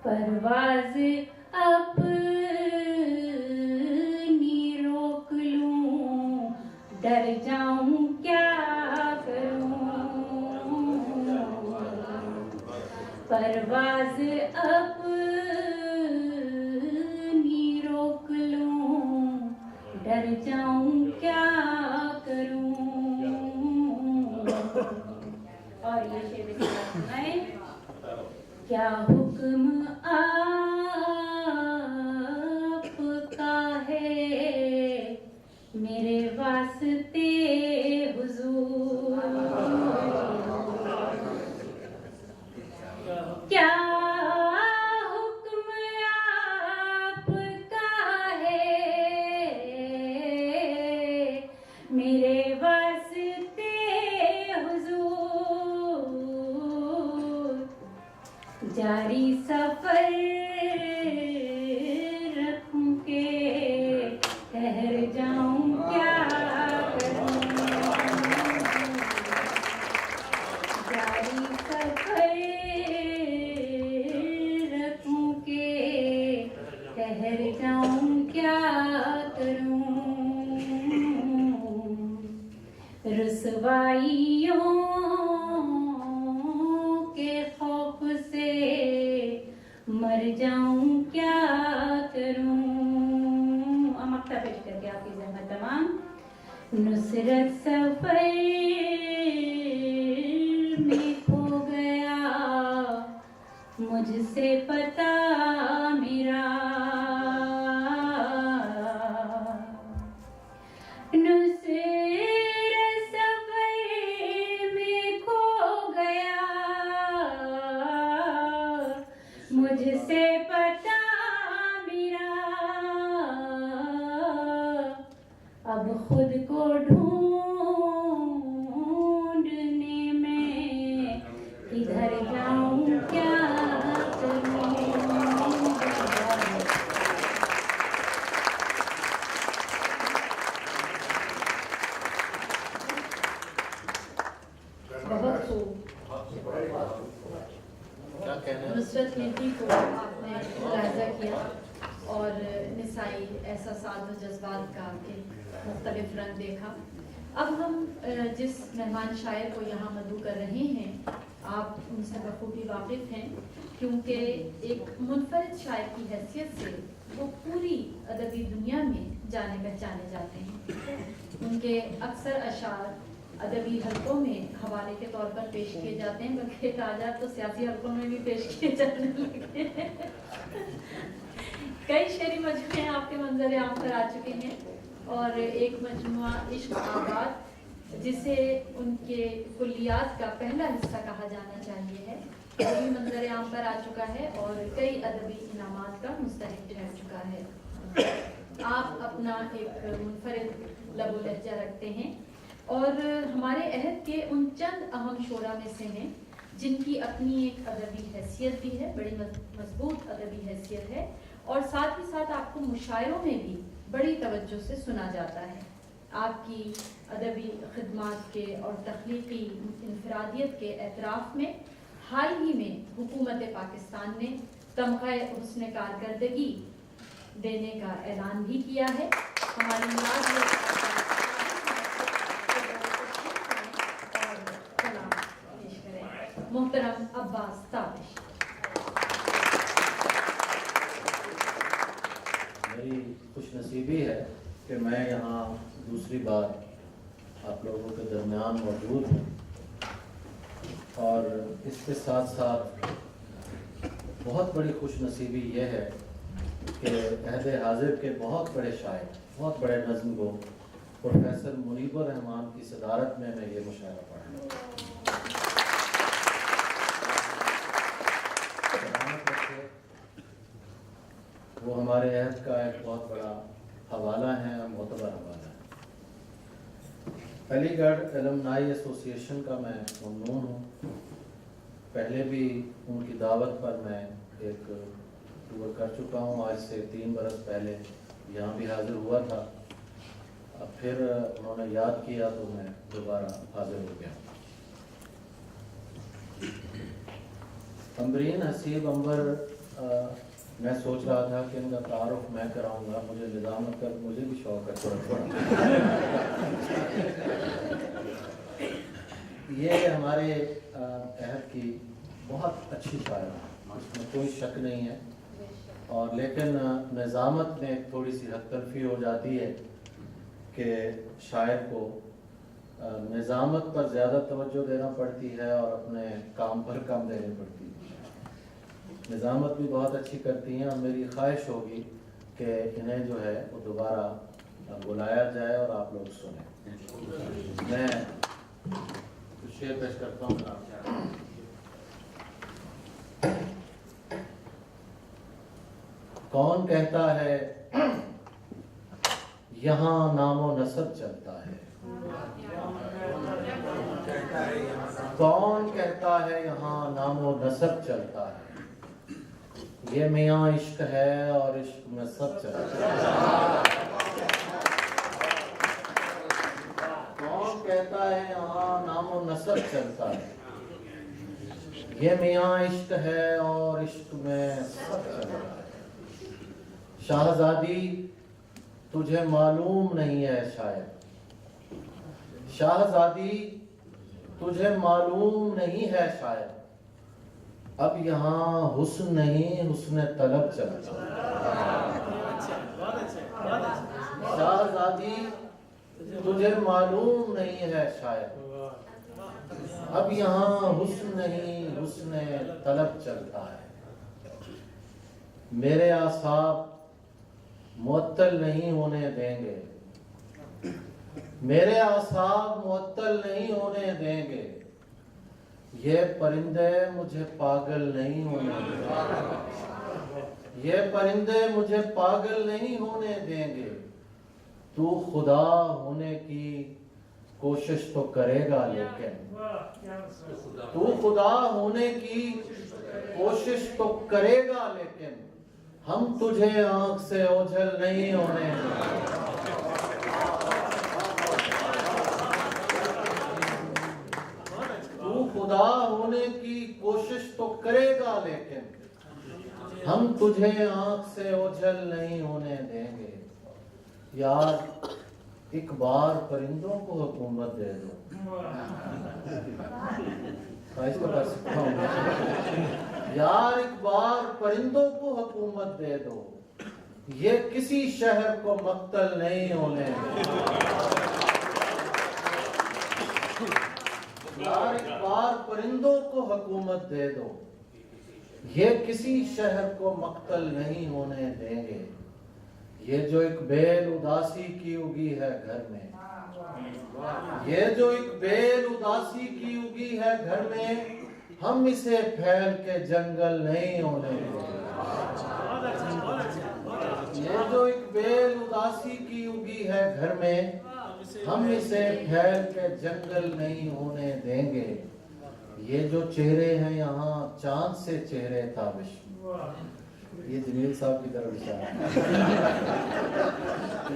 परवाज़ अपनी रोक लूं, डर जाऊं क्या करूं। परवाज़ अपनी रोक लूं, डर जाऊं क्या करूं। और ये शेर सुनाए। क्या हुक्म आपका है मेरे वास्ते हुजूर। क्या हुक्म आपका है मेरे वास्ते हुजूर। जारी सफर रखूं के ठहर जाऊं क्या करूं। जारी सफर रखूं के ठहर जाऊं क्या करूं। रुसवाइयों के खौफ से मर जाऊं क्या करूं। मक्ता पेश करके आपकी ज़हमत तमाम। नुसरत सफर में खो गया मुझसे पता मेरा। नुसरत सफर में खो गया मुझसे पता मेरा। अब खुद को ढूंढने में किधर जाऊं क्या करूं। बहुत खूब। नुसरत मेहदी को आपने मुलाहिज़ा किया और निसाई एहसासात और जज्बात का एक मुख्तलिफ रंग देखा। अब हम जिस मेहमान शायर को यहाँ मदऊ कर रहे हैं आप उनसे बखूबी वाकिफ़ हैं, क्योंकि एक मुनफरिद शायर की हैसियत से वो पूरी अदबी दुनिया में जाने पहचाने जाते हैं। उनके अक्सर अशार अदबी हलकों में हवाले के तौर पर पेश किए जाते हैं, बल्कि ताजा तो सियासी हलकों में भी पेश किए जाने लगे। कई शेरी मजमुए आपके मंजर आम पर आ चुके हैं और एक मजमुआ इश्क आबाद जिसे उनके कुल्लियात का पहला हिस्सा कहा जाना चाहिए है, वो भी मंजर आम पर आ चुका है और कई अदबी इनामात का मुस्तहिक ठहर चुका है। आप अपना एक मुनफरिद लबो लहजा रखते हैं और हमारे अहद के उन चंद अहम शोरा में से हैं जिनकी अपनी एक अदबी हैसियत भी है, बड़ी मजबूत अदबी हैसियत है और साथ ही साथ आपको मुशायरों में भी बड़ी तवज्जो से सुना जाता है। आपकी अदबी खिदमात के और तख्लीकी इनफरादियत के एतराफ़ में हाल ही में हुकूमत पाकिस्तान ने तमग़ा हुस्न कारकर्दगी देने का ऐलान भी किया है। हमारी मुराद है मोहतरम अब्बास ताबिश। मेरी खुशनसीबी है कि मैं यहाँ दूसरी बार आप लोगों के दरमियान मौजूद हूँ और इसके साथ साथ बहुत बड़ी खुशनसीबी यह है कि अहद हाजिर के बहुत बड़े शायर, बहुत बड़े नज़्म गो प्रोफेसर मुनीबुर रहमान की सदारत में मैं ये मुशायरा पढ़ा। वो हमारे अहद का एक बहुत बड़ा हवाला है और मोतबर हवाला है। अलीगढ़ एलुमनाई एसोसिएशन का मैं ममनून हूँ। पहले भी उनकी दावत पर मैं एक टूर कर चुका हूँ, आज से 3 बरस पहले यहाँ भी हाज़िर हुआ था। अब फिर उन्होंने याद किया तो मैं दोबारा हाज़िर हो गया। अम्बरीन हसीब अंबर میں سوچ رہا تھا کہ ان کا تعارف میں کراؤں گا، مجھے نظامت کا مجھے بھی شوق ہے تھوڑا تھوڑا۔ یہ ہمارے عہد کی بہت اچھی شاعر ہے، اس میں کوئی شک نہیں ہے، اور لیکن نظامت میں تھوڑی سی حد تلفی ہو جاتی ہے کہ شاعر کو نظامت پر زیادہ توجہ دینا پڑتی ہے اور اپنے کام پر کم دینی پڑتی ہے۔ نظامت بھی بہت اچھی کرتی ہیں، اور میری خواہش ہوگی کہ انہیں جو ہے وہ دوبارہ بلایا جائے اور آپ لوگ سنیں۔ میں کچھ شعر پیش کرتا ہوں۔ کون کہتا ہے یہاں نام و نسب چلتا ہے، کون کہتا ہے یہاں نام و نسب چلتا ہے، یہ میاں عشق ہے اور عشق میں سب چلتا ہے۔ کون کہتا ہے یہاں نام و نسب چلتا ہے، یہ میاں عشق ہے اور عشق میں سب چلتا ہے۔ شہزادی تجھے معلوم نہیں ہے شاید، شہزادی تجھے معلوم نہیں ہے شاید، اب یہاں حسن نہیں حسن طلب چلتا ہے۔ شہزادی تجھے معلوم نہیں ہے شاید، اب یہاں حسن نہیں حسن طلب چلتا ہے۔ میرے اعصاب معطل نہیں ہونے دیں گے، میرے اعصاب معطل نہیں ہونے دیں گے، یہ پرندے مجھے پاگل نہیں ہونے دیں گے، یہ پرندے مجھے پاگل نہیں ہونے دیں گے، تو خدا ہونے کی کوشش تو کرے گا لیکن، تو خدا ہونے کی کوشش تو کرے گا لیکن، ہم تجھے آنکھ سے اوجھل نہیں ہونے دیں گے۔ تو خدا ہونے کی کوشش تو کرے گا لیکن، ہم تجھے آنکھ سے اوجھل نہیں ہونے دیں گے۔ یار ایک بار پرندوں کو حکومت دے دو، یار ایک بار پرندوں کو حکومت دے دو، یہ کسی شہر کو مقتل نہیں ہونے دیں گے۔ یار ایک بار پرندوں کو حکومت دے دو، یہ کسی شہر کو مقتل نہیں ہونے دیں گے۔ یہ جو ایک بیل اداسی کی اگی ہے گھر میں، یہ جو ایک بیل اداسی کی اگی ہے گھر میں، ہم اسے پھیل کے جنگل نہیں ہونے دیں گے۔ یہ جو ایک بیل اداسی کی اگی ہے گھر میں، ہم اسے پھیل کے جنگل نہیں ہونے دیں گے۔ یہ جو چہرے ہیں یہاں چاند سے چہرے تابش، یہ جمیل صاحب کی طرف اشارہ ہے۔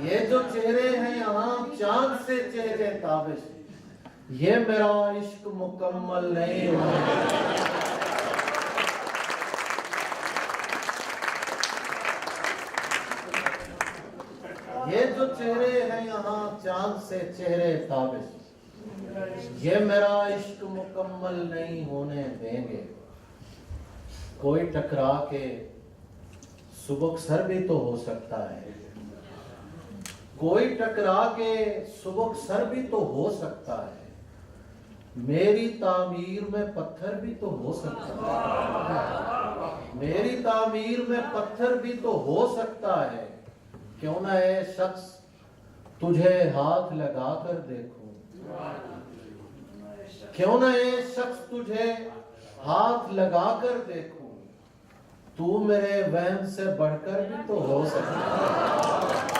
یہ جو چہرے ہیں یہاں چاند سے چہرے تابش، یہ میرا عشق مکمل نہیں ہونے۔ یہ جو چہرے ہیں یہاں چاند سے چہرے تابش، یہ میرا عشق مکمل نہیں ہونے دیں گے۔ کوئی ٹکرا کے سبک سر بھی تو ہو سکتا ہے، کوئی ٹکرا کے سبک سر بھی تو ہو سکتا ہے، میری تعمیر میں پتھر بھی تو ہو سکتا ہے، میری تعمیر میں پتھر بھی تو ہو سکتا ہے۔ کیوں نہ اے شخص تجھے ہاتھ لگا کر دیکھوں، کیوں نہ اے شخص تجھے ہاتھ لگا کر دیکھوں، تو میرے وہم سے بڑھ کر بھی تو ہو سکتا ہے۔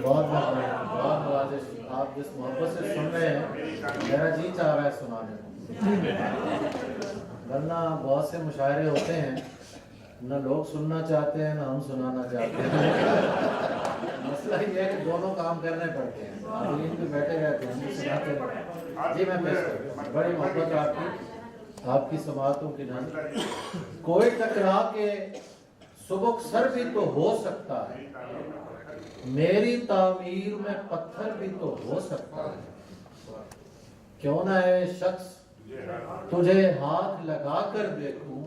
بہت بہت نوازش، آپ جس محبت سے سن رہے ہیں میرا جی چاہ رہا ہے سنانے کو، ورنہ بہت سے مشاعرے ہوتے ہیں نہ لوگ سننا چاہتے ہیں نہ ہم سنانا چاہتے ہیں۔ مسئلہ یہ ہے کہ दोनों काम करने पड़ते हैं, हाज़रीन भी बैठे रहते हैं, मुझसे बातें। जी मैं पेश करता हूँ, बड़ी मोहब्बत आपकी समातों की नज़र। कोई टकरा के सुबक सर भी तो हो सकता है, मेरी तामीर में पत्थर भी तो हो सकता है। क्यों ना है शख्स तुझे हाथ लगा कर देखूं,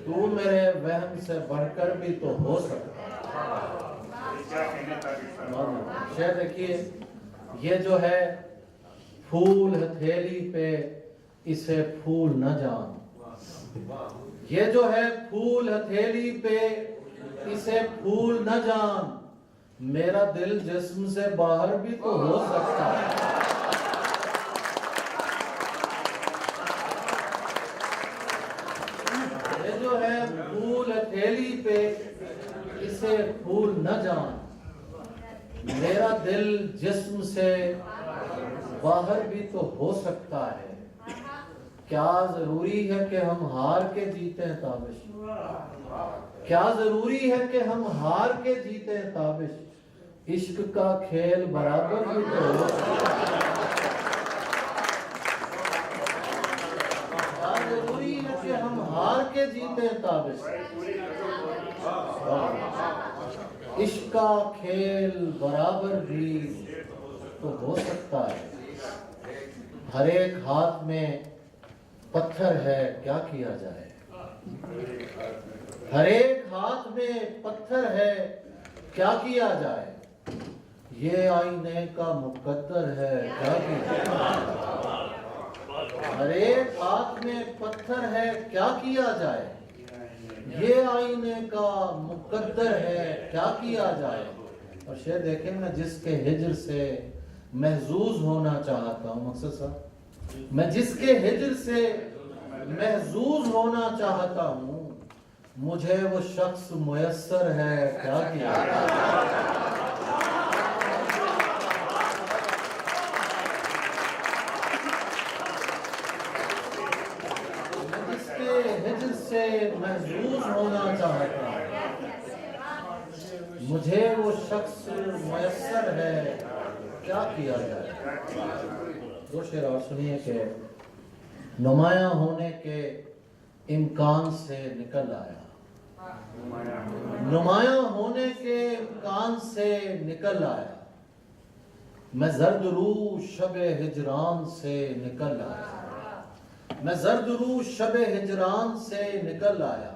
तू मेरे वहम से बढ़कर भी तो हो सकता है। शेर देखिए, ये जो है फूल हथेली पे इसे फूल न जान, ये जो है फूल हथेली पे इसे फूल न जान, मेरा दिल जिस्म से बाहर भी तो हो सकता है। ये जो है फूल हथेली पे इसे फूल न जान, मेरा दिल जिस्म से बाहर भी तो हो सकता है। क्या जरूरी है कि हम हार के जीते हैं ताबिश, क्या जरूरी है कि हम हार के जीते हैं ताबिश, इश्क का खेल बराबर भी तो हो सकता है। क्या जरूरी है कि हम हार के जीते हैं ताबिश, इश्क का खेल बराबर भी तो हो सकता है। हर एक हाथ में पत्थर है, क्या किया जाए, हर एक हाथ में पत्थर है, क्या किया जाए, ये आईने का मुकद्दर है, क्या किया जाए। हर एक हाथ में पत्थर है, क्या किया जाए, ये आईने का मुकद्दर है, क्या किया जाए। और शेर देखें, मैं जिसके हिज्र से महजूज होना चाहता हूँ, मकसद साहब, मैं जिसके हिज्र से महजूज होना चाहता हूँ, मुझे वो शख्स मुयस्सर है, क्या किया जाए। मैं जिसके हिज्र से महजूज होना चाहता हूँ, मुझे वो शख्स मुयस्सर है, क्या किया जाए। दो शेर और सुनिए कि नुमाया होने के इम्कान से निकल आया, नुमाया होने के इम्कान से निकल आया, मैं जर्द रू शबे हिजरान से निकल आया, मैं जर्द रू शबे हिजरान से निकल आया।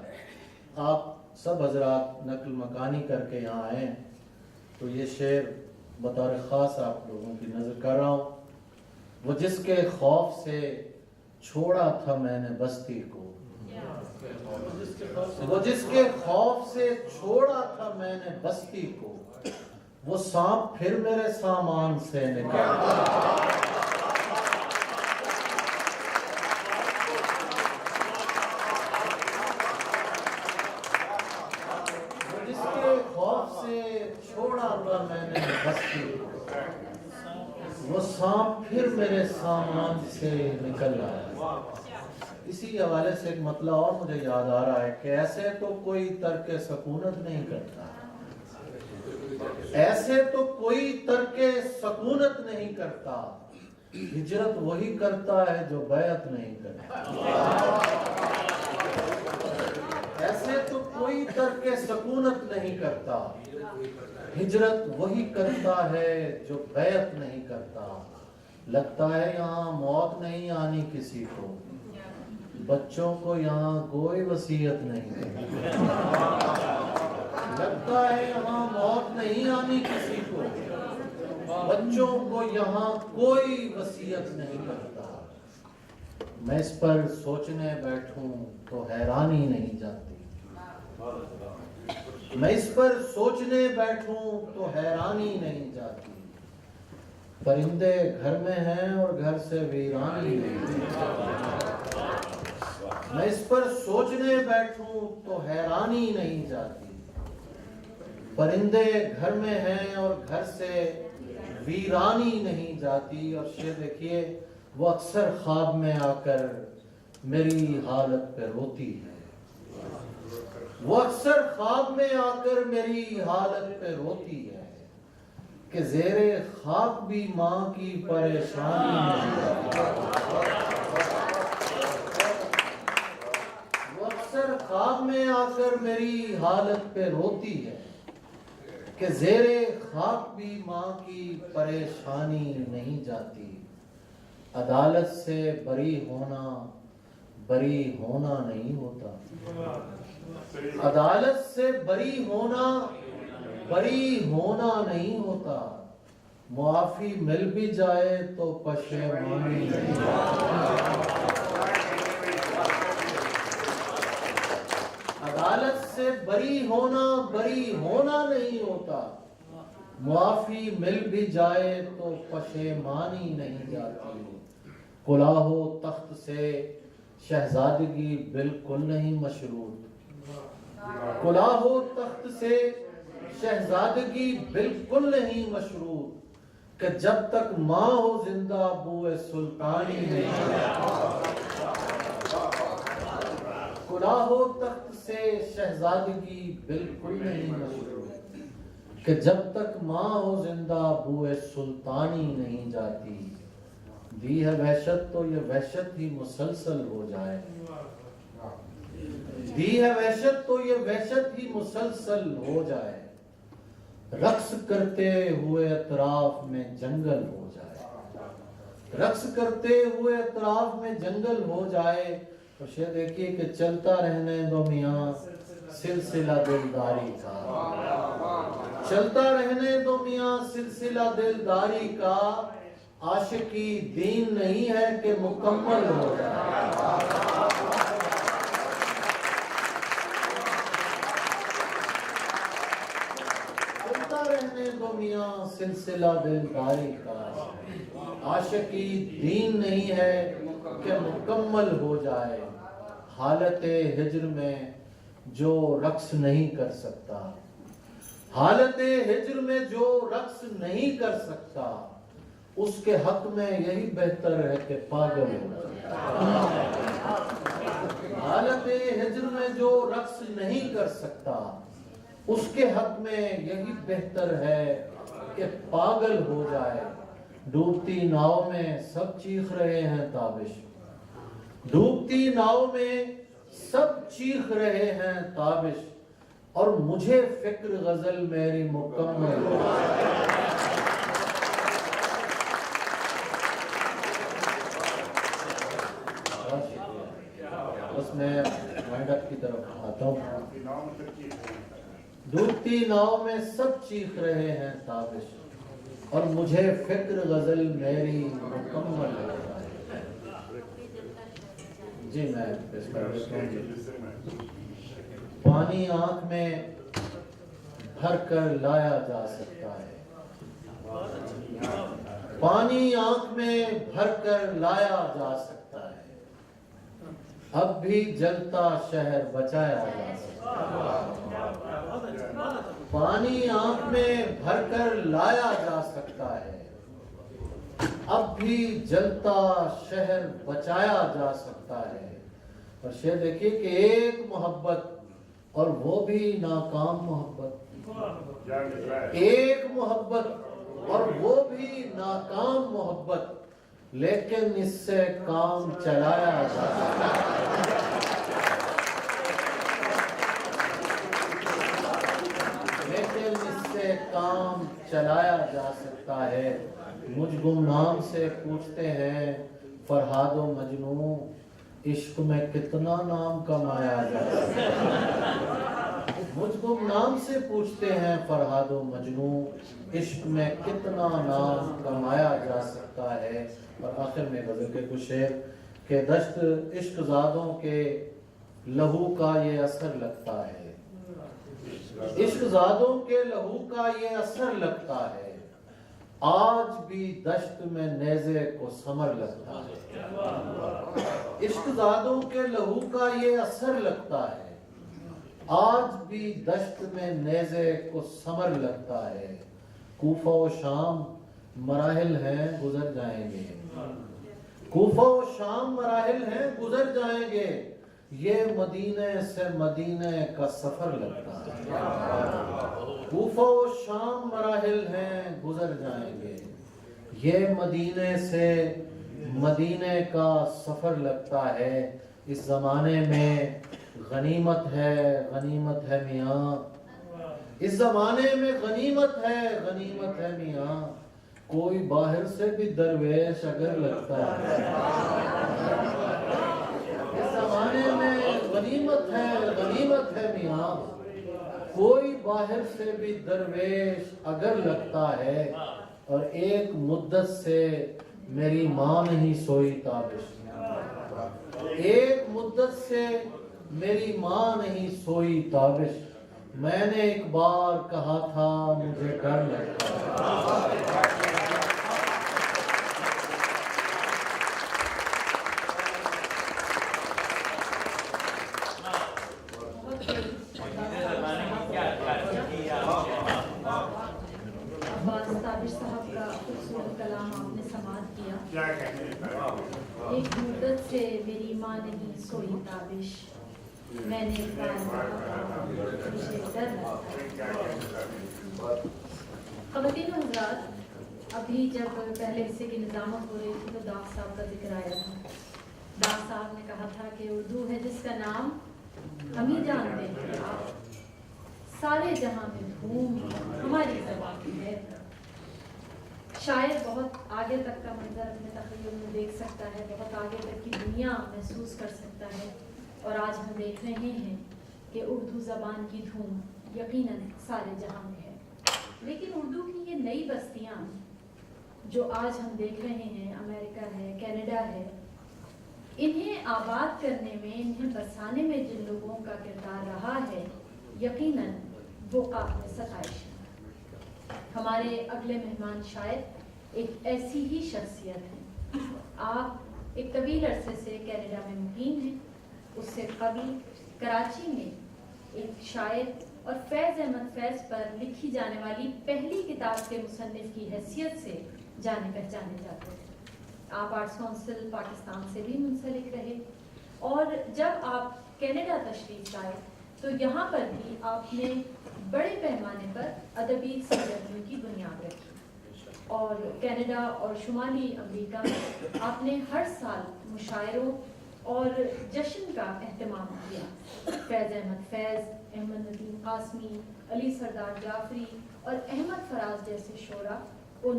आप सब हजरात नकल मकानी करके यहाँ आए, तो ये शेर बतौर ख़ास आप लोगों की नज़र कर रहा हूँ। वो जिसके खौफ से छोड़ा था मैंने बस्ती को, वो जिसके खौफ से छोड़ा था मैंने बस्ती को, वो सांप फिर मेरे सामान से निकला। वो जिसके खौफ से छोड़ा था मैंने बस्ती को, वो सांप फिर मेरे सामान से निकल आया। इसी हवाले से एक मतलब और मुझे याद आ रहा है कि ऐसे तो कोई तर्क सकूनत नहीं करता, ऐसे तो कोई तर्क सकूनत नहीं करता, हिजरत वही करता है जो बैअत नहीं करता। ऐसे तो कोई तर्क सकूनत नहीं करता, हिजरत वही करता है जो बैअत नहीं करता। लगता है यहाँ मौत नहीं आनी किसी को, बच्चों को यहाँ कोई वसीयत नहीं करती। लगता है यहाँ मौत नहीं आनी किसी को, बच्चों को यहाँ कोई वसीयत नहीं करता। मैं इस पर सोचने बैठूं तो हैरानी नहीं जाती, मैं इस पर सोचने बैठूं तो हैरानी नहीं जाती। परिंदे घर में हैं और घर से वीरानी नहीं जाती। मैं इस पर सोचने बैठूं तो हैरानी नहीं जाती। परिंदे घर में हैं और घर से वीरानी नहीं जाती। और शेर देखिए, वो अक्सर ख्वाब में आकर मेरी हालत पे रोती है, वो अक्सर ख्वाब में आकर मेरी हालत पे रोती है। کہ زیر خاک بھی ماں کی پریشانی نہیں، وہ اکثر خواب میں آ کر میری حالت پہ روتی ہے کہ زیر خاک بھی ماں کی پریشانی نہیں جاتی، عدالت سے بری ہونا نہیں ہوتا، عدالت سے بری ہونا نہیں ہوتا، معافی مل بھی جائے تو پشیمانی نہیں عدالت سے بری ہونا نہیں ہوتا، معافی مل بھی جائے تو پشیمانی نہیں جاتی، کلاه و تخت سے شہزادگی بالکل نہیں مشروط، کلاه و تخت سے شہزادگی بالکل نہیں مشروط، کہ جب تک ماں ہو زندہ بوئے سلطانی نہیں کلاه و تخت سے شہزادگی بالکل نہیں مشروط، کہ جب تک ماں ہو زندہ بوئے سلطانی نہیں جاتی، دی ہے وحشت تو یہ وحشت ہی مسلسل ہو جائے، دی ہے وحشت تو یہ وحشت ہی مسلسل ہو جائے، رقص کرتے ہوئے اطراف میں جنگل ہو جائے، رقص کرتے ہوئے اطراف میں جنگل ہو جائے، تو یہ دیکھیے کہ چلتا رہنے دو میاں سلسلہ دلداری کا، چلتا رہنے دو میاں سلسلہ دلداری کا، عاشقی دین نہیں ہے کہ مکمل ہو جائے، چلتا رہنے دو میاں سلسلہ دلداری کا، عاشقی دین نہیں ہے کہ مکمل ہو جائے، حالت ہجر میں جو رقص نہیں کر سکتا، حالت ہجر میں جو رقص نہیں کر سکتا، اس کے حق میں یہی بہتر ہے کہ پاگل ہو جائے، حالت ہجر میں جو رقص نہیں کر سکتا، اس کے حق میں یہی بہتر ہے کہ پاگل ہو جائے، ڈوبتی ناؤ میں سب چیخ رہے ہیں تابش، ڈوبتی ناؤ میں سب چیخ رہے ہیں تابش، اور مجھے فکر غزل میری مکمل ہو جائے، بس میں وائنڈ اپ کی طرف آتا ہوں، ڈوبتی ناؤ میں سب چیخ رہے ہیں تابش، اور مجھے فکر غزل میری مکمل ہو جائے، جی میں اس پر پانی آنکھ میں بھر کر لایا جا سکتا ہے، پانی آنکھ میں بھر کر لایا جا سکتا ہے، اب بھی جلتا شہر بچایا جا سکتا ہے، پانی آنکھ میں بھر کر لایا جا سکتا ہے، اب بھی جلتا شہر بچایا جا سکتا ہے، اور شعر دیکھیے کہ ایک محبت اور وہ بھی ناکام محبت، ایک محبت اور وہ بھی ناکام محبت، لیکن اس سے کام چلایا جا سکتا ہے، لیکن اس سے کام چلایا جا سکتا ہے، مجھ گمنام سے پوچھتے ہیں فرہاد و مجنوں، عشق میں کتنا نام کمایا جا سکتا ہے، مجھ گمنام سے پوچھتے ہیں فرہاد و مجنوں، عشق میں کتنا نام کمایا جا سکتا ہے، اور آخر میں غزل کے کچھ شعر کہ دشت عشق زادوں کے لہو کا یہ اثر لگتا ہے، عشق زادوں کے لہو کا یہ اثر لگتا ہے، آج بھی دشت میں نیزے کو ثمر لگتا ہے، عشق زادوں کے لہو کا یہ اثر لگتا ہے، آج بھی دشت میں نیزے کو ثمر لگتا ہے، کوفہ و شام مراحل ہیں گزر جائیں گے، کوفہ و شام مراحل ہیں گزر جائیں گے، یہ مدینے سے مدینے کا سفر لگتا ہے، کوفہ و شام مراحل ہیں گزر نظر جائیں گے. یہ مدینے سے مدینے کا سفر لگتا ہے. اس زمانے میں غنیمت ہے میاں. اس زمانے میں غنیمت ہے میاں. کوئی باہر سے بھی درویش اگر لگتا ہے. اس زمانے میں غنیمت ہے میاں. کوئی باہر سے بھی درویش اگر لگتا ہے. اور ایک مدت سے میری ماں نہیں سوئی تابش. ایک مدت سے میری ماں نہیں سوئی تابش. میں نے ایک بار کہا تھا مجھے ڈر لگتا ہے. ایک مدت سے میری ماں نہیں سوئی تابش. میں نے ایک بار کہا مجھے ڈر لگتا ہے. خواتین و حضرات، ابھی جب پہلے حصے کی نظامت ہو رہی تھی تو داغ صاحب کا ذکر آیا تھا. داغ صاحب نے کہا تھا کہ اردو ہے جس کا نام ہم ہی جانتے ہیں. آپ سارے جہاں میں دھوم ہماری زبان کی ہے. شاعر بہت آگے تک کا منظر اپنے تخیل میں دیکھ سکتا ہے، بہت آگے تک کی دنیا محسوس کر سکتا ہے. اور آج ہم دیکھ رہے ہیں کہ اردو زبان کی دھوم یقیناً سارے جہاں میں ہے. لیکن اردو کی یہ نئی بستیاں جو آج ہم دیکھ رہے ہیں، امریکہ ہے، کینیڈا ہے، انہیں آباد کرنے میں، انہیں بسانے میں جن لوگوں کا کردار رہا ہے، یقیناً وہ قابل ستائش ہے. ہمارے اگلے مہمان شاعر ایک ایسی ہی شخصیت ہے. آپ ایک طویل عرصے سے کینیڈا میں مقیم ہیں. اس سے قبل کراچی میں ایک شاعر اور فیض احمد فیض پر لکھی جانے والی پہلی کتاب کے مصنف کی حیثیت سے جانے پہچانے جاتے تھے. آپ آرٹس کونسل پاکستان سے بھی منسلک رہے، اور جب آپ کینیڈا تشریف لائے تو یہاں پر بھی آپ نے بڑے پیمانے پر ادبی سرگرمیوں کی بنیاد رکھی. اور کینیڈا اور شمالی امریکہ میں آپ نے ہر سال مشاعروں اور جشن کا اہتمام کیا. فیض احمد فیض، احمد ندیم قاسمی، علی سردار جعفری اور احمد فراز جیسے شعراء ان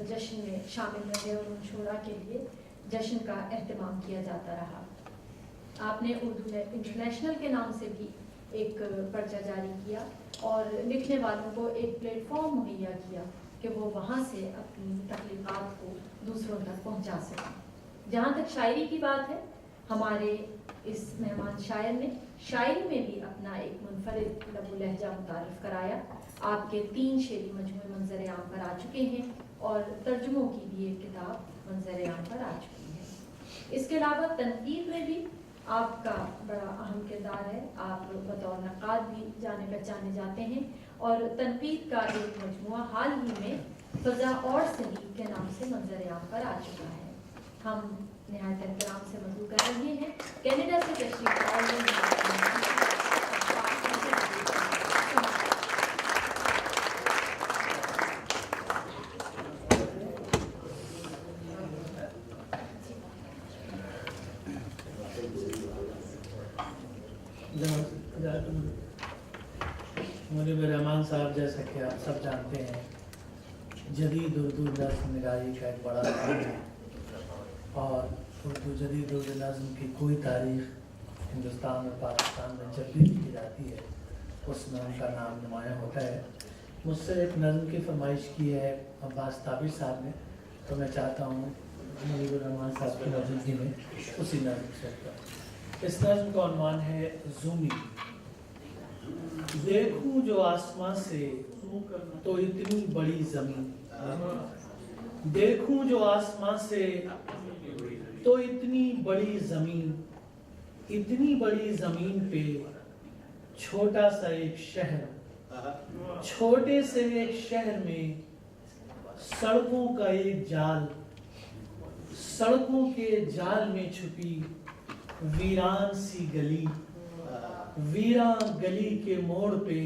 جشن میں شامل رہے اور ان شعراء کے لیے جشن کا اہتمام کیا جاتا رہا. آپ نے اردو انٹرنیشنل کے نام سے بھی ایک پرچہ جاری کیا اور لکھنے والوں کو ایک پلیٹ فارم مہیا کیا کہ وہ وہاں سے اپنی تخلیقات کو دوسروں تک پہنچا سکیں. جہاں تک شاعری کی بات ہے، ہمارے اس مہمان شاعر نے شاعری میں بھی اپنا ایک منفرد لب و لہجہ متعارف کرایا. آپ کے 3 شعری مجموعے منظر عام پر آ چکے ہیں اور ترجموں کی بھی ایک کتاب منظر عام پر آ چکی ہے. اس کے علاوہ تنقید میں بھی آپ کا بڑا اہم کردار ہے. آپ بطور نقاد بھی جانے پہچانے جاتے ہیں اور تنقید کا ایک مجموعہ حال ہی میں فضا اور صحیح کے نام سے منظر عام پر آ چکا ہے. ہم نہایت احترام سے مدعو کر رہے ہیں کینیڈا سے تشریف مجھب رحمان صاحب، جیسا کہ آپ سب جانتے ہیں، جدید اردو نظم نگاری کا ایک بڑا نام ہے. اور جدید اردو نظم کی کوئی تاریخ ہندوستان اور پاکستان میں جب بھی لکھی جاتی ہے اس میں ان کا نام نمایاں ہوتا ہے. مجھ سے ایک نظم کی فرمائش کی ہے عباس طابر صاحب نے، تو میں چاہتا ہوں مجھب الرحمان صاحب کی موجودگی میں اسی نظم سے. اس نظم کا عنوان ہے زومی. دیکھوں جو آسمان سے تو اتنی بڑی زمین، دیکھوں جو آسمان سے تو اتنی بڑی زمین، اتنی بڑی زمین پہ چھوٹا سا ایک شہر، چھوٹے سے ایک شہر میں سڑکوں کا ایک جال، سڑکوں کے جال میں چھپی ویران سی گلی، ویران گلی کے موڑ پہ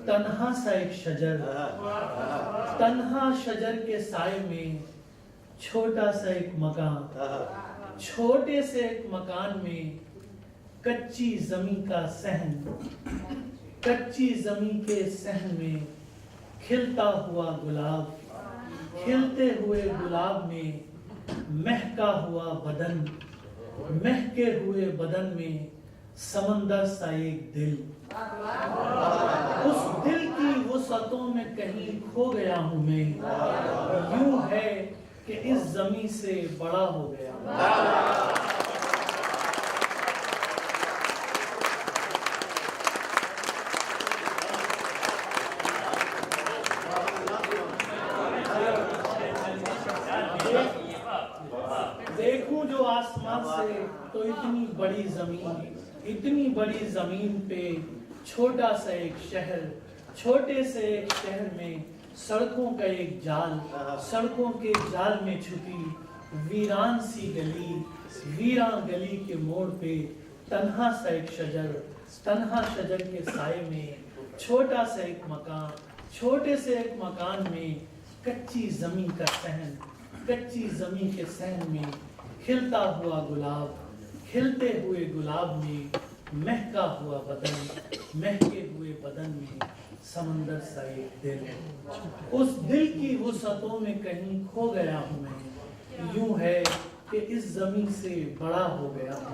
तन्हा सा एक शजर, तन्हा शजर के साए में छोटा सा एक मकान, छोटे से एक मकान में कच्ची जमीन का सहन, कच्ची जमीन के सहन में खिलता हुआ गुलाब, खिलते हुए गुलाब में महका हुआ बदन, महके हुए बदन में समंदर सा एक दिल, उस दिल की वुसअतों में कहीं खो गया हूं मैं, यूं है कि इस जमीन से बड़ा हो गया। देखूं जो आसमान से तो इतनी बड़ी जमीन, इतनी बड़ी जमीन पे छोटा सा एक शहर, छोटे से एक शहर में सड़कों का एक जाल, सड़कों के जाल में छुपी वीरान सी गली, वीरान गली के मोड़ पे तन्हा सा एक शजर, तन्हा शजर के साए में छोटा सा एक मकान, छोटे से एक मकान में कच्ची जमीन का सहन, कच्ची जमीन के सहन में खिलता हुआ गुलाब, खिलते हुए गुलाब में महका हुआ बदन, महके हुए बदन में समंदर सा एक दिल, उस दिल की वुसअतों में कहीं खो गया हूं मैं, यूं है कि इस जमीन से बड़ा हो गया हूं।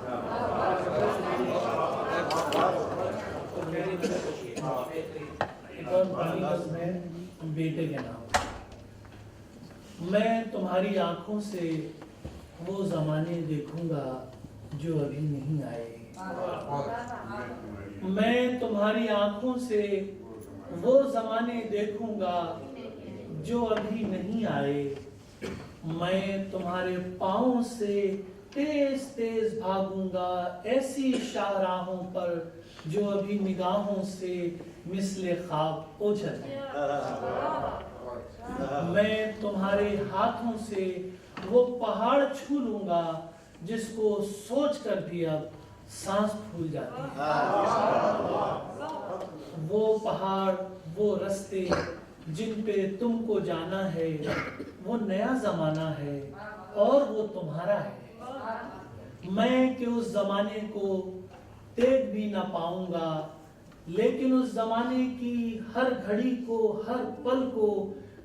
एक और पानी बस में बेटे के नाम, मैं तुम्हारी आंखों से वो जमाने देखूंगा जो अभी नहीं आए, मैं तुम्हारी आंखों से वो जमाने देखूंगा जो अभी नहीं आए, मैं तुम्हारे पाँव से तेज तेज भागूंगा ऐसी शाहराहों पर जो अभी निगाहों से मिसले ख्वाब ओझल, मैं तुम्हारे हाथों से वो पहाड़ छू लूंगा जिसको सोच कर भी अब सांस फूल जाती है, वो पहाड़, वो रास्ते जिन पे तुमको जाना है, वो नया जमाना है और वो तुम्हारा है, मैं कि उस जमाने को देख भी ना पाऊंगा, लेकिन उस जमाने की हर घड़ी को, हर पल को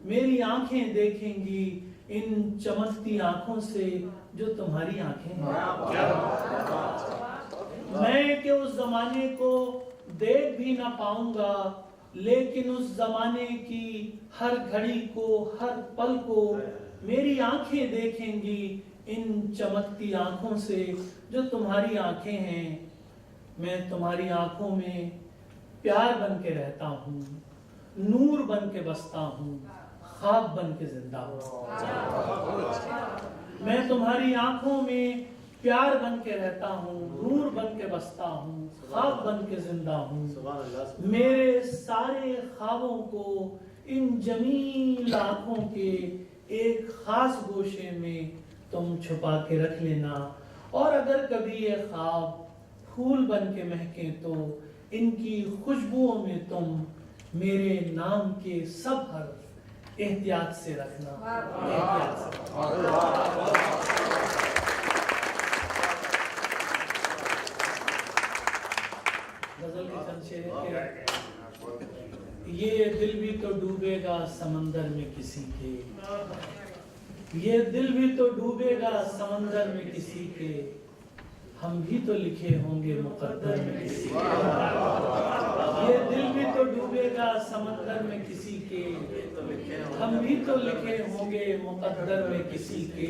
मेरी आंखें देखेंगी इन चमकती आंखों से जो तुम्हारी आंखें हैं। मैं कि उस जमाने को देख भी ना पाऊंगा, लेकिन उस जमाने की हर घड़ी को, हर पल को मेरी आंखें देखेंगी इन चमकती आंखों से जो तुम्हारी आंखें हैं। मैं तुम्हारी आंखों में प्यार बन के रहता हूँ, नूर बन के बसता हूँ, ख्वाब बन के जिंदा हूँ। मैं तुम्हारी आंखों में प्यार बन के रहता हूँ, नूर बन के बसता हूँ, ख्वाब बन के जिंदा हूँ। मेरे सारे ख्वाबों को इन जमील आंखों के एक खास गोशे में तुम छुपा के रख लेना, और अगर कभी ये ख्वाब फूल बन के महके तो इनकी खुशबुओं में तुम मेरे नाम के सब हर्फ एहतियात से रखना, एहतियात से। गजल के चंद शेर ये दिल भी तो डूबेगा समंदर में किसी के, ये दिल भी तो डूबेगा समंदर में किसी के, हम भी तो लिखे होंगे मुकद्दर में किसी के। ये दिल भी तो डूबेगा समंदर में किसी के, हम भी तो लिखे होंगे मुकद्दर में किसी के।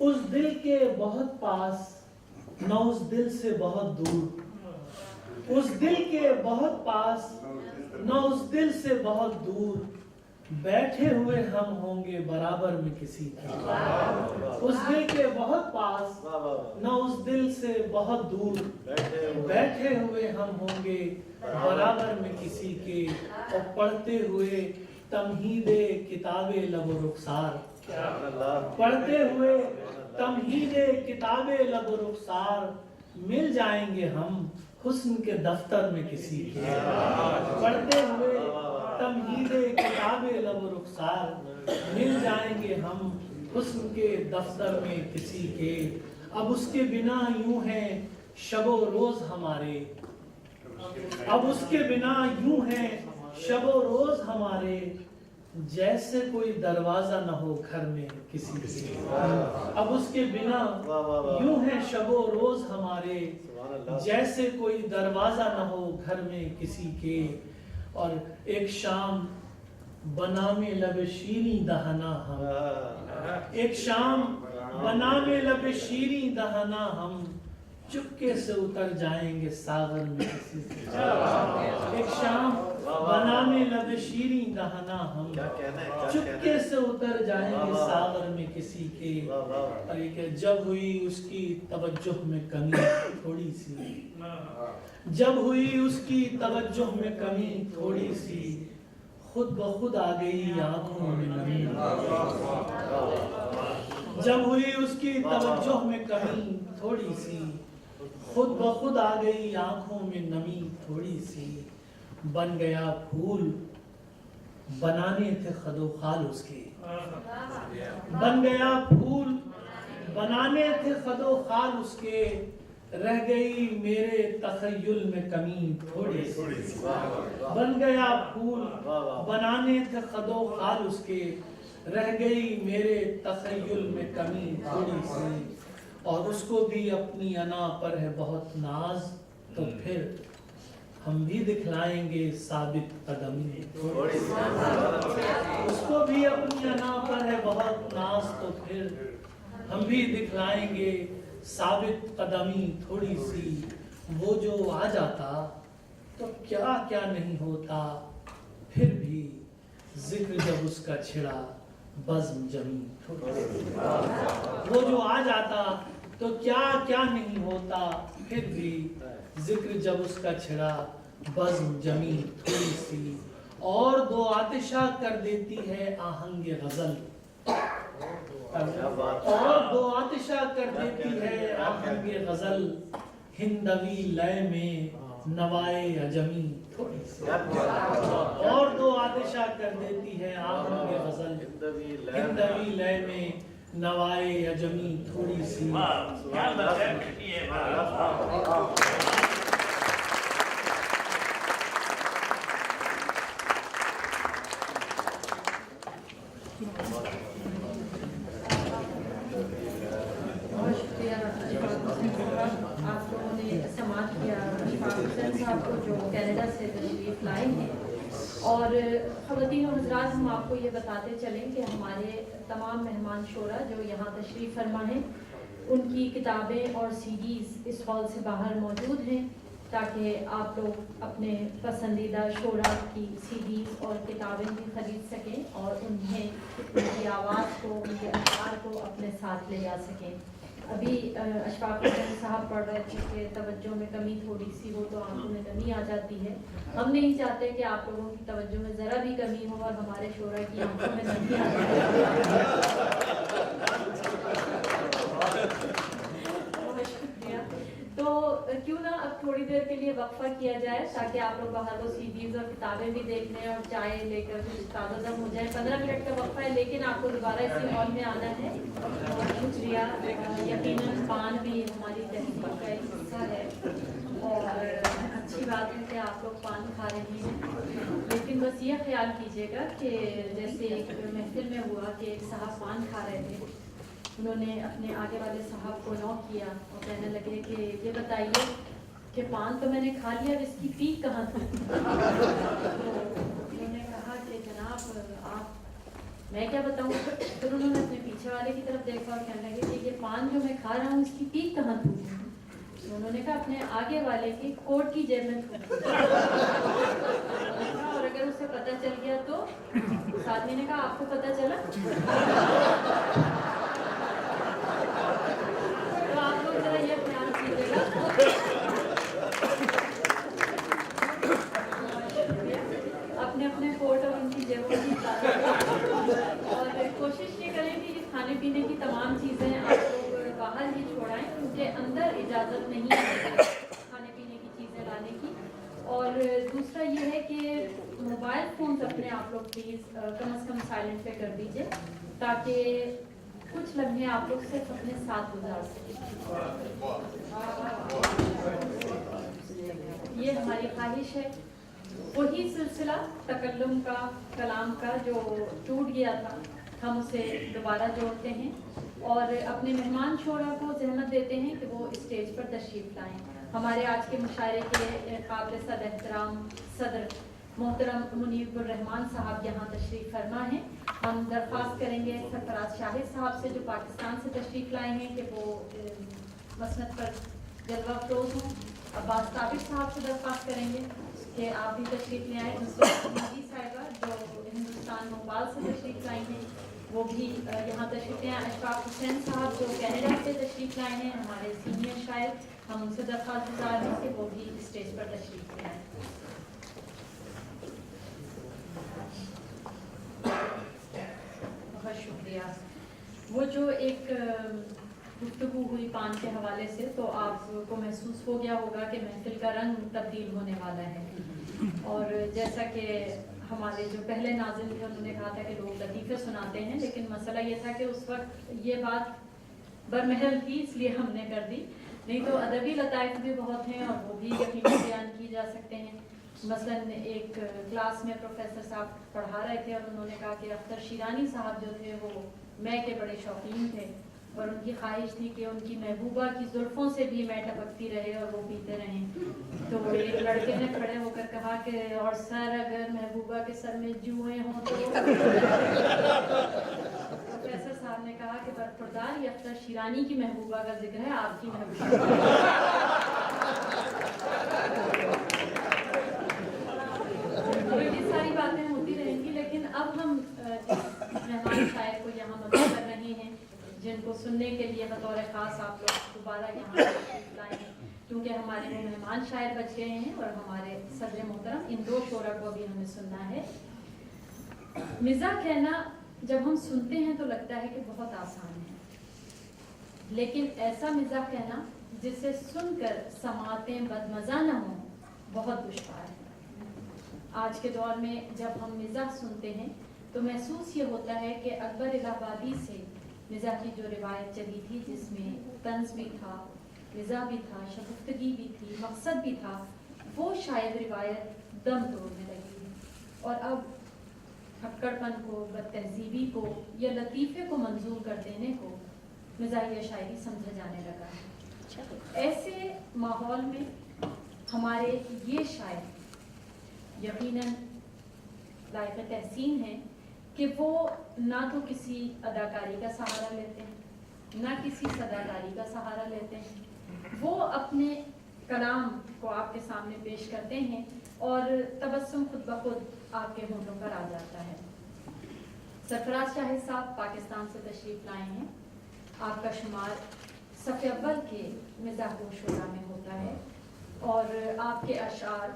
उस दिल के बहुत पास न उस दिल से बहुत दूर, उस दिल के बहुत पास न उस दिल से बहुत दूर, बैठे हुए हम होंगे बराबर में किसी के। उस दिल के बहुत पास न उस दिल से बहुत दूर, बैठे हुए हम होंगे बराबर में किसी के, और पढ़ते हुए तमहीदे किताबे लबो रुखसार, पढ़ते हुए तमहीदे किताबे लबो रुखसार, मिल जाएंगे हम हुस्न के दफ्तर में किसी के, पढ़ते हुए तमहीदे किताबे लब रुखसार, मिल जाएंगे हम हुस्न के दफ्तर में किसी के। अब उसके बिना यूं है शबो रोज हमारे, अब उसके बिना यूं है शबो रोज हमारे, जैसे कोई दरवाजा न हो घर में किसी के। अब उसके बिना यूं है शबो रोज हमारे, जैसे कोई दरवाजा न हो घर में किसी के। और एक शाम बना में लब शीरी दहना हम, एक शाम बना में लब शीरी दहना हम, चुपके से उतर जाएंगे सागर में किसी से। एक शाम बना में लब शीरी दहना हम, चुपके से उतर जाएंगे सागर में किसी के। और ये जब हुई उसकी तवज्जो में कमी थोड़ी सी, जब हुई उसकी तवज्जो में कमी थोड़ी सी, खुद ब खुद आ गई आंखों में नमी। जब हुई उसकी तवज्जो में कमी थोड़ी सी, खुद ब खुद आ गई आंखों में नमी थोड़ी सी। बन गया फूल बनाने थे खदो खाल उसके, बन गया फूल बनाने थे खदो खाल उसके, रह गई मेरे तखय्युल में कमी थोड़ी सी। बन गया फूल बनाने थे खदो खाल उसके, रह गई मेरे तखय्युल में कमी थोड़ी सी। और उसको भी अपनी अना पर है बहुत नाज, तो फिर हम भी दिखलाएंगे साबित कदमी थोड़ी सी। उसको भी अपनी अना पर है बहुत नाज, तो फिर हम भी दिखलाएंगे साबित कदमी थोड़ी सी। वो जो आ जाता तो क्या क्या नहीं होता, फिर भी जिक्र जब उसका छिड़ा बज़्म जमी थोड़ी सी। वो जो आ जाता तो क्या क्या नहीं होता, फिर भी जिक्र जब उसका छिड़ा बज़्म जमी थोड़ी सी। और दो आतिशा कर देती है आहंगे गजल, और दो आतिशा कर देती है आहंगे गजल, हिंदवी लय में नवाए अजमी थोड़ी सी। और दो आतिशा कर देती है आहंगे गजल, हिंदवी लय में नवाए अजमी थोड़ी सी। आप लोगों ने समाज किया अशफाक हुसैन साहब को जो कनाडा से तशरीफ लाए हैं। और ख़वातीन और हज़रात, हम आपको ये बताते चलें कि हमारे तमाम मेहमान शोरा जो यहाँ तशरीफ़ फरमा हैं, उनकी किताबें और सीडीज़ इस हॉल से बाहर मौजूद हैं, ताकि आप लोग अपने पसंदीदा शोरा की सीडीज़ और किताबें भी ख़रीद सकें और उन्हें उनकी आवाज़ को, उनके अशआर को अपने साथ ले जा सकें। अभी अशफाक हुसैन साहब पढ़ रहे थे कि तवज्जो में कमी थोड़ी सी हो तो आंखों में नमी आ जाती है। हम नहीं चाहते कि आप लोगों की तवज्जो में ज़रा भी कमी हो और हमारे शोरा की आंखों में नमी आ जाए। बहुत शुक्रिया। तो क्यों ना अब थोड़ी देर के लिए वक्फा किया जाए, ताकि आप लोग बाहर वो सीडीज़ और किताबें भी देख लें और चाय लेकर कुछ ताज़ा हो जाए। 15 मिनट का वक्फा है, लेकिन आपको दोबारा इसी हॉल में आना है। बहुत शुक्रिया। यकीनन पान भी हमारी तहसील का एक हिस्सा है और अच्छी बात है कि आप लोग पान खा रहे हैं, लेकिन बस ये ख्याल कीजिएगा कि जैसे एक महफिल में हुआ कि एक साहब पान खा रहे थे, उन्होंने अपने आगे वाले साहब को नॉक किया और कहने लगे कि ये बताइए कि पान तो मैंने खा लिया, इसकी पीक कहाँ थी? तो उन्होंने कहा कि जनाब आप, मैं क्या बताऊँ। फिर उन्होंने अपने पीछे वाले की तरफ देखा और कहने लगे कि ये पान जो मैं खा रहा हूँ इसकी पीक कहाँ थी? तो उन्होंने कहा अपने आगे वाले की कोट की जेब में थूक। और अगर उसे पता चल गया तो? उस आदमी ने कहा आपको पता चला? तो आप लोग जरा ये ध्यान कीजिएगा। अपने अपने कोट और उनकी जेबों की और कोशिश ये करें कि खाने पीने की तमाम चीज़ें आप लोग बाहर ही छोड़ाएं, क्योंकि अंदर इजाज़त नहीं है खाने पीने की चीज़ें में आप लोग प्लीज़ कम से कम साइलेंट पे कर दीजिए ताकि कुछ लम्हे आप लोग सिर्फ अपने साथ गुजार सकें। ये हमारी ख्वाहिश है, वही सिलसिला तकल्लुम का, कलाम का जो टूट गया था, हम उसे दोबारा जोड़ते हैं और अपने मेहमान शोरा को जहमत देते हैं कि वो स्टेज पर तशरीफ़ लाएं। हमारे आज के मुशायरे के काबिल सद एहतराम सदर मोहतरम मुनीबुर रहमान साहब यहाँ तशरीफ़ फरमा हैं। हम दरख्वास्त करेंगे सरफराज शाहिद साहब से जो पाकिस्तान से तशरीफ़ लाए हैं कि वो मसनद पर जलवा अफरोज़ हों। अब्बास ताबिक साहब से दरख्वास्त करेंगे कि आप भी तशरीफ़ ले आए। नदी साहिबा जो हिंदुस्तान भोपाल से तशरीफ़ लाई हैं वो भी यहाँ तशरीफ़ ले आए। अशफाक हुसैन साहब जो कनाडा से तशरीफ़ लाए हैं, हमारे सीनियर शायर, हम उनसे दरख्वास्त गुजार हैं कि वो भी स्टेज पर तशरीफ़ ले आए। बहुत शुक्रिया। वो जो एक गुफ्तगू हुई पान के हवाले से, तो आपको महसूस हो गया होगा कि महफिल का रंग तब्दील होने वाला है। और जैसा कि हमारे जो पहले नाज़िम थे उन्होंने कहा था कि लोग लतीफ़े सुनाते हैं, लेकिन मसला ये था कि उस वक्त ये बात बरमहल थी इसलिए हमने कर दी, नहीं तो अदबी लताइफ भी बहुत हैं और वो भी यकीनन बयान की जा सकते हैं। मसलन एक क्लास में प्रोफेसर साहब पढ़ा रहे थे और उन्होंने कहा कि अख्तर शीरानी साहब जो थे वो मैं के बड़े शौकीन थे और उनकी ख्वाहिश थी कि उनकी महबूबा की जुल्फ़ों से भी मैं टपकती रहे और वो पीते रहें। तो एक लड़के ने खड़े होकर कहा कि और सर अगर महबूबा के सर में जुएं हों तो प्रोफेसर साहब ने कहा कि बरखुरदार ये अख्तर शीरानी की महबूबा का जिक्र है, आपकी महबूबा। तो ये सारी बातें होती रहेंगी, लेकिन अब हम मेहमान शायर को यहाँ मदद कर रहे हैं जिनको सुनने के लिए बतौर ख़ास आप लोग दोबारा यहाँ लाए हैं, क्योंकि हमारे वो मेहमान शायर बच गए हैं और हमारे सदर मोहतरम इन दो शोरा को भी हमें सुनना है। मिज़ाह कहना जब हम सुनते हैं तो लगता है कि बहुत आसान है, लेकिन ऐसा मिज़ाह कहना जिसे सुनकर समातें बदमज़ा न हों बहुत दुश्वार है। आज के दौर में जब हम मिज़ाह सुनते हैं तो महसूस ये होता है कि अकबर इलाहाबादी से मिज़ाह की जो रिवायत चली थी जिसमें तंज़ भी था, मिज़ाह भी था, शगुफ्तगी भी थी, मकसद भी था, वो शायद रिवायत दम तोड़ने लगी और अब हक्कड़पन को, बदतहजीबी को या लतीफ़े को मंजूर कर देने को मिज़ाहिया शायरी समझा जाने लगा है। ऐसे माहौल में हमारे ये शायर यकीनन लायक तहसीन है कि वो ना तो किसी अदाकारी का सहारा लेते हैं, ना किसी सदाकारी का सहारा लेते हैं। वो अपने कलाम को आपके सामने पेश करते हैं और तबस्सुम खुद ब खुद आपके होंठों पर आ जाता है। सरफराज शाहिद साहब पाकिस्तान से तशरीफ़ लाए हैं। आपका शुमार सफ़े अव्वल के मिज़ाह शोरा में होता है और आपके अशार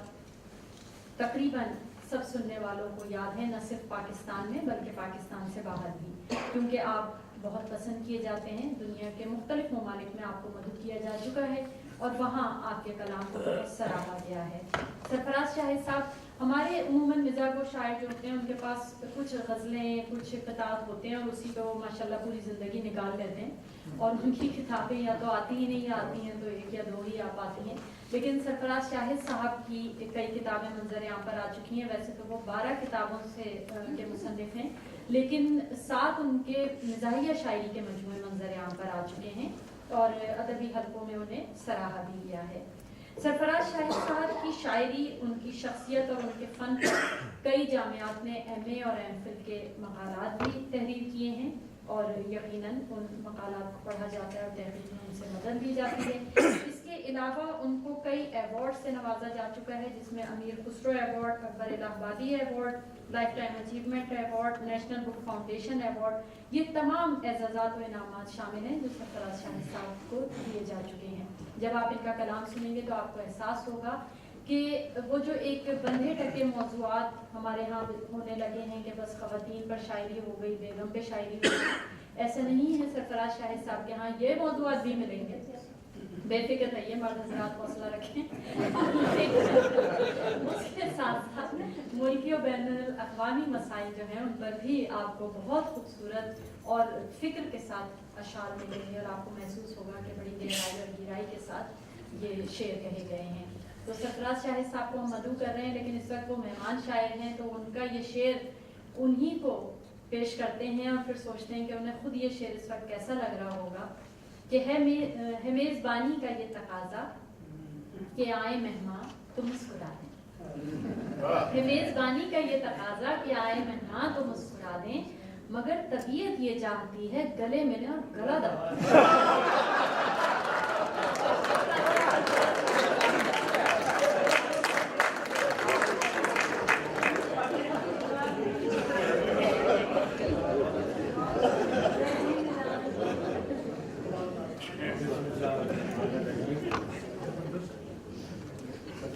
तकरीबन सब सुनने वालों को याद है, न सिर्फ पाकिस्तान में बल्कि पाकिस्तान से बाहर भी, क्योंकि आप बहुत पसंद किए जाते हैं। दुनिया के मुख्तलिफ ममालिक में आपको मदद किया जा चुका है और वहाँ आपके कलाम को बहुत सराहा गया है। सरफराज शाहिद साहब हमारे उमूमन मिज़ाह को शायर जो होते हैं उनके पास कुछ गज़लें, कुछ किताब होते हैं और उसी पे वो माशाल्लाह पूरी ज़िंदगी निकाल लेते हैं और उनकी किताबें या तो आती ही नहीं आती हैं तो एक या दो ही आ पाती हैं। लेकिन सरफराज शाहिद साहब की कई किताबें मंजर यहाँ पर आ चुकी हैं। वैसे तो वो 12 किताबों से के मुसन्निफ़ हैं, लेकिन 7 उनके मिज़ाहिया शायरी के मजमूए मंजर यहाँ पर आ चुके हैं और अदबी हलकों में उन्हें सराहा भी गया है। सरफराज शाहिद साहब की शायरी, उनकी शख्सियत और उनके फ़न पर कई जामियात ने MA और MPhil के मक़ालात भी तहरीर किए हैं और यकीनन उन मक़ालात को पढ़ा जाता है और तहरीर में उनसे मदद दी जाती है। इसके अलावा उनको कई अवार्ड से नवाजा जा चुका है, जिसमें Amir Khusro award, Akbar Allahabadi award, life time achievement award, national book foundation award, ये तमाम एजाज़ात व इनामात शामिल हैं जो सरफराज शाहिद साहब को दिए जा चुके हैं। जब आप इनका कलाम सुनेंगे तो आपको एहसास होगा कि वो जो एक बंधे टके मौज़ूआत हमारे यहाँ होने लगे हैं कि बस ख़वातीन पर शायरी हो गई, बेगम पे शायरी हो गई, ऐसा नहीं है। सरफराज शाहिद साहब के यहाँ ये मौज़ूआत भी मिलेंगे बेफिक्र रहिए, मर्द हजरात हौसला रखें। उसके साथ साथ मुल्की और बैनुल अक़वामी मसाइल जो हैं उन पर भी आपको बहुत खूबसूरत और फिक्र के साथ अशार मिलेंगे और आपको महसूस होगा कि बड़ी गहराई और गहराई के साथ ये शेर कहे गए हैं। तो सरफराज शाहिद साहब को हम मदऊ कर रहे हैं, लेकिन इस वक्त वो मेहमान शायर हैं, तो उनका ये शेर उन्हीं को पेश करते हैं और फिर सोचते हैं कि उन्हें खुद ये शेर इस वक्त कैसा लग रहा होगा कि है मेज़बानी का ये तकाजा कि आए मेहमान तो मुस्कुरा दें। है मेज़बानी का ये तकाजा कि आए मेहमान तो मुस्कुरा दें, मगर तबीयत ये चाहती है गले मिले और गला दबा दें।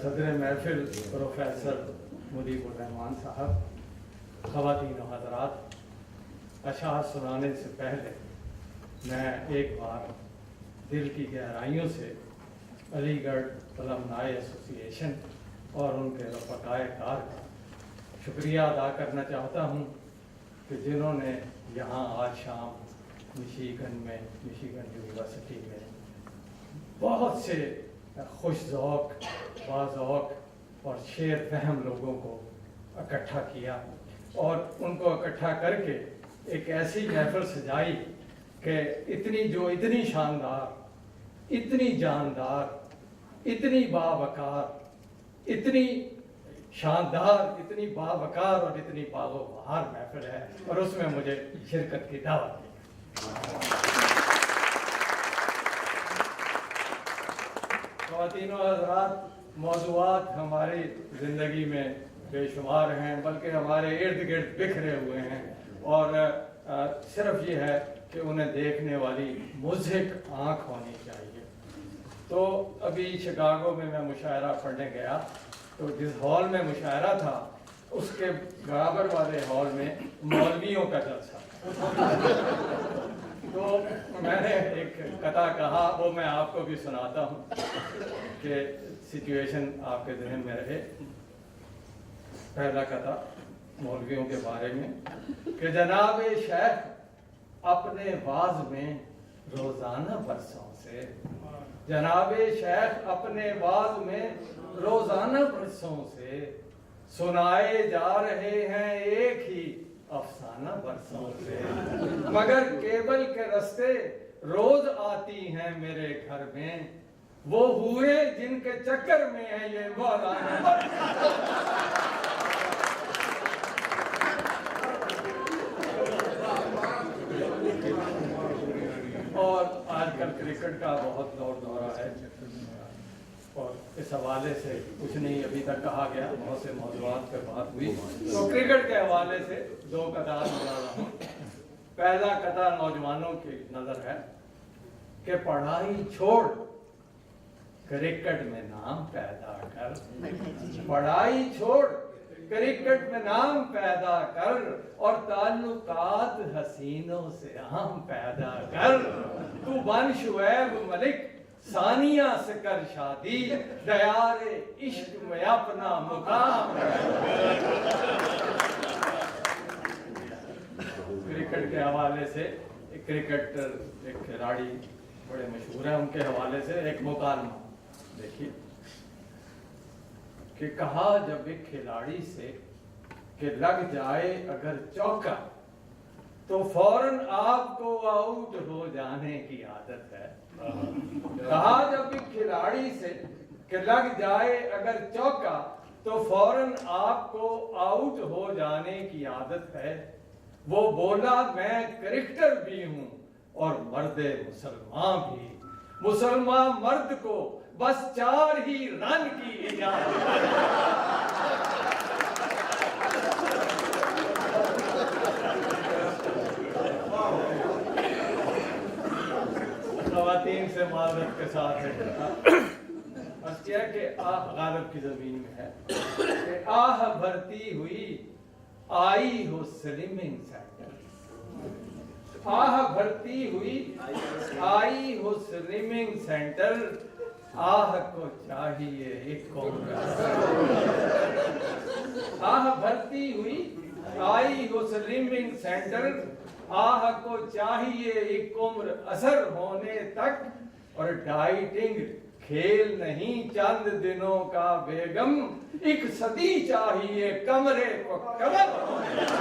सदर महफिल प्रोफेसर मुजीबुर रहमान साहब, ख़वातीन और हज़रात, अशार सुनाने से पहले मैं एक बार दिल की गहराइयों से अलीगढ़ अलमनाई एसोसिएशन और उनके रफ़क़ाए कार का शुक्रिया अदा करना चाहता हूँ कि जिन्होंने यहाँ आज शाम मिशिगन यूनिवर्सिटी में बहुत से खुश ज़ौक़, बाज़ौक़ और शेर फहम लोगों को इकट्ठा किया और उनको इकट्ठा करके एक ऐसी महफिल सजाई कि इतनी शानदार, इतनी जानदार, इतनी बावकार, इतनी शानदार, इतनी बावकार और इतनी बागोबहार महफिल है और उसमें मुझे शिरकत की दावत दी। ख़वातीनो हज़रात, मौज़ूआत हमारी ज़िंदगी में बेशुमार हैं, बल्कि हमारे इर्द गिर्द बिखरे हुए हैं और सिर्फ ये है कि उन्हें देखने वाली मुज़हिक आँख होनी चाहिए। तो अभी शिकागो में मैं मुशायरा पढ़ने गया, तो जिस हॉल में मुशायरा था उसके बराबर वाले हॉल में मौलवियों का जलसा था। तो मैंने एक कथा कहा, वो मैं आपको भी सुनाता हूँ कि सिचुएशन आपके ज़हन में रहे। पहला कथा मौलवियों के बारे में कि जनाब शेख अपने वाज में रोज़ाना बरसों से, जनाब शेख अपने वाज में रोज़ाना बरसों से सुनाए जा रहे हैं एक ही अफसाना बरसों से, मगर केबल के रस्ते रोज आती हैं मेरे घर में, वो हुए जिनके चक्कर में है ये मौलाना। और आजकल क्रिकेट का बहुत दौर दौरा है और इस हवाले से कुछ नहीं अभी तक कहा गया, बहुत से मौज़ूआत पे बात हुई, तो क्रिकेट के हवाले से दो कथा सुना रहा हूँ। पहला कथा नौजवानों की नजर है कि पढ़ाई छोड़ क्रिकेट में नाम पैदा कर, पढ़ाई छोड़ क्रिकेट में नाम पैदा कर और ताल्लुकात हसीनों से आम पैदा कर, तू बन शुएब मलिक सानिया से कर शादी, दयारे इश्क में अपना मुकाम। क्रिकेट के हवाले से एक क्रिकेटर, एक खिलाड़ी बड़े मशहूर है, उनके हवाले से एक मुकालमा देखिए कि कहा जब एक खिलाड़ी से कि लग जाए अगर चौका तो फौरन आपको आउट हो जाने की आदत है। कहा जब एक खिलाड़ी से कि लग जाए अगर चौका तो फौरन आपको आउट हो जाने की आदत है, वो बोला मैं क्रिकेटर भी हूं और मर्दे मुसलमान भी, मुसलमान मर्द को बस 4 ही रन की इजाजत है। ख़वातीन से माजरत के साथ है कि गालिब की ज़मीन में है कि आह भरती हुई आई हो स्लिमिंग सेंटर, आह भर्ती हुई आई हो स्लिमिंग सेंटर, आह को चाहिए एक उम्र। आह भर्ती हुई आई हो स्लिमिंग सेंटर, आह को चाहिए एक उम्र असर होने तक, और डाइटिंग खेल नहीं चंद दिनों का बेगम, एक सदी चाहिए कमरे को कमर।